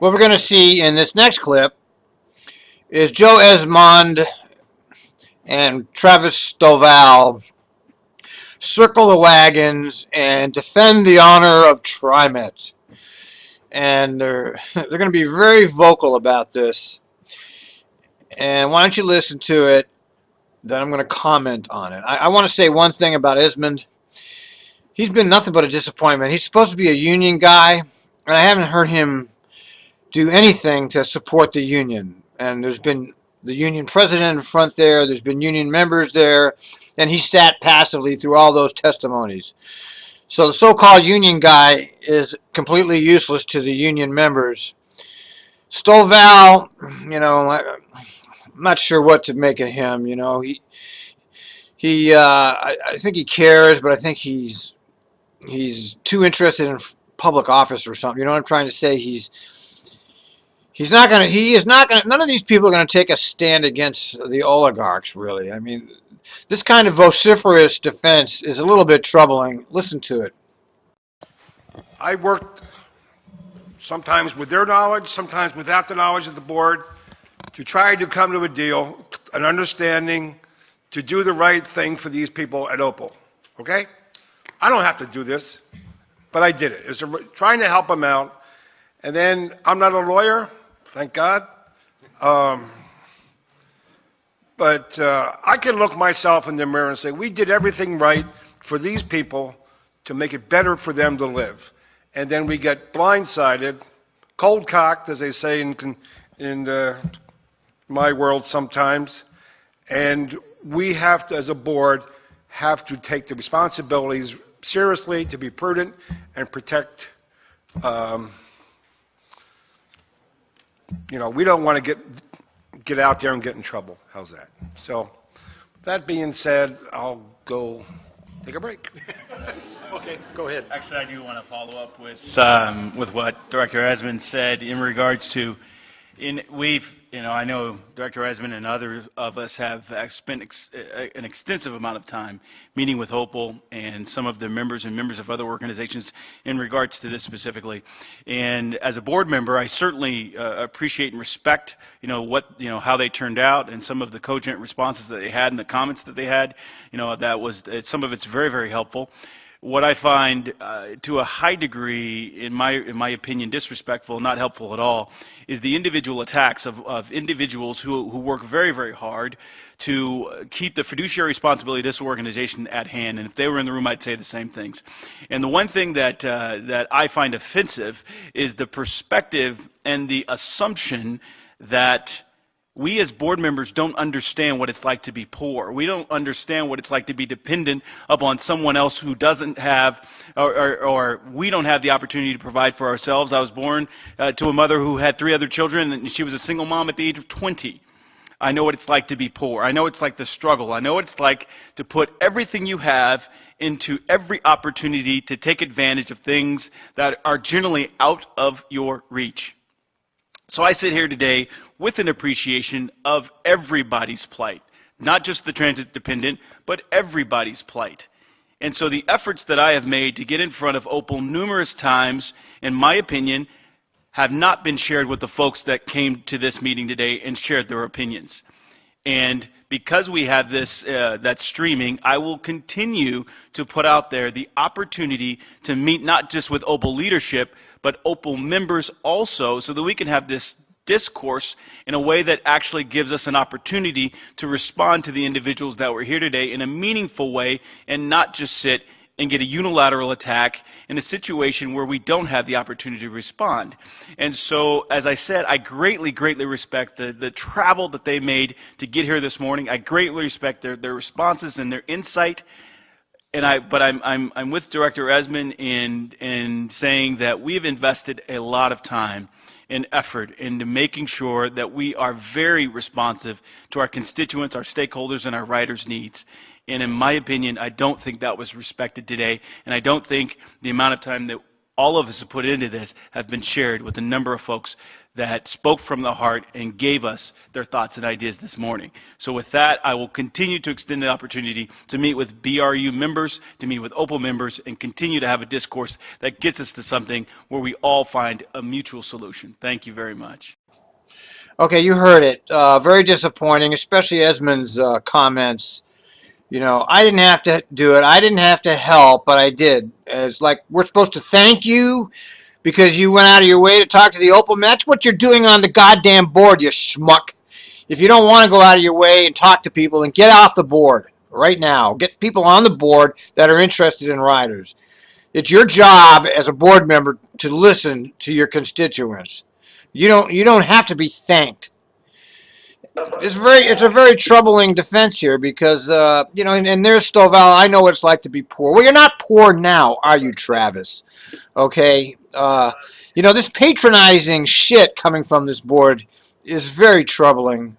What we're going to see in this next clip is Joe Esmonde and Travis Stoval circle the wagons and defend the honor of Trimet. And they're going to be very vocal about this. And why don't you listen to it, then I'm going to comment on it. I want to say one thing about Esmonde. He's been nothing but a disappointment. He's supposed to be a union guy, and I haven't heard him do anything to support the union. And there's been the union president in front there, there's been union members there, and he sat passively through all those testimonies. So the so-called union guy is completely useless to the union members. Stoval, I'm not sure what to make of him. I think he cares, but I think he's too interested in public office or something. You know what I'm trying to say? He is not gonna. None of these people are gonna take a stand against the oligarchs. Really, I mean, this kind of vociferous defense is a little bit troubling. Listen to it. I worked sometimes with their knowledge, sometimes without the knowledge of the board, to try to come to a deal, an understanding, to do the right thing for these people at OPAL. Okay? I don't have to do this, but I did it. It was trying to help them out. And then I'm not a lawyer, thank God. But I can look myself in the mirror and say, we did everything right for these people to make it better for them to live. And then we get blindsided, cold-cocked, as they say in my world sometimes, and we have to, as a board, have to take the responsibilities seriously, to be prudent and protect. We don't want to get out there and get in trouble. How's that? So, that being said, I'll go take a break. Okay, go ahead. Actually, I do want to follow up with what Director Esmonde said in regards to. I know Director Esmonde and others of us have spent an extensive amount of time meeting with OPAL and some of the members of other organizations in regards to this specifically. And as a board member, I certainly appreciate and respect, how they turned out and some of the cogent responses that they had and the comments that they had. Some of it's very, very helpful. What I find to a high degree, in my opinion, disrespectful, not helpful at all, is the individual attacks of individuals who work very, very hard to keep the fiduciary responsibility of this organization at hand. And if they were in the room, I'd say the same things. And the one thing that I find offensive is the perspective and the assumption that we as board members don't understand what it's like to be poor. We don't understand what it's like to be dependent upon someone else who doesn't have, or we don't have the opportunity to provide for ourselves. I was born to a mother who had 3 other children, and she was a single mom at the age of 20. I know what it's like to be poor. I know it's like the struggle. I know what it's like to put everything you have into every opportunity to take advantage of things that are generally out of your reach. So I sit here today with an appreciation of everybody's plight, not just the transit dependent, but everybody's plight. And so the efforts that I have made to get in front of OPAL numerous times, in my opinion, have not been shared with the folks that came to this meeting today and shared their opinions. And because we have this, that's streaming, I will continue to put out there the opportunity to meet not just with OPAL leadership, but OPAL members also, so that we can have this discourse in a way that actually gives us an opportunity to respond to the individuals that were here today in a meaningful way and not just sit and get a unilateral attack in a situation where we don't have the opportunity to respond. And so, as I said, I greatly, greatly respect the travel that they made to get here this morning. I greatly respect their responses and their insight. But I'm with Director Esmonde in saying that we've invested a lot of time and effort into making sure that we are very responsive to our constituents, our stakeholders, and our riders' needs. And in my opinion, I don't think that was respected today, and I don't think the amount of time that all of us have put into this have been shared with a number of folks that spoke from the heart and gave us their thoughts and ideas this morning. So with that, I will continue to extend the opportunity to meet with BRU members, to meet with OPAL members, and continue to have a discourse that gets us to something where we all find a mutual solution. Thank you very much. Okay, you heard it. Very disappointing, especially Esmonde's comments. You know, I didn't have to do it. I didn't have to help, but I did. It's like we're supposed to thank you because you went out of your way to talk to the OPAL. That's what you're doing on the goddamn board, you schmuck. If you don't want to go out of your way and talk to people, then get off the board right now. Get people on the board that are interested in riders. It's your job as a board member to listen to your constituents. You don't have to be thanked. It's a very troubling defense here because you know, and there's Stoval. I know what it's like to be poor. Well, you're not poor now, are you, Travis? Okay. You know, this patronizing shit coming from this board is very troubling.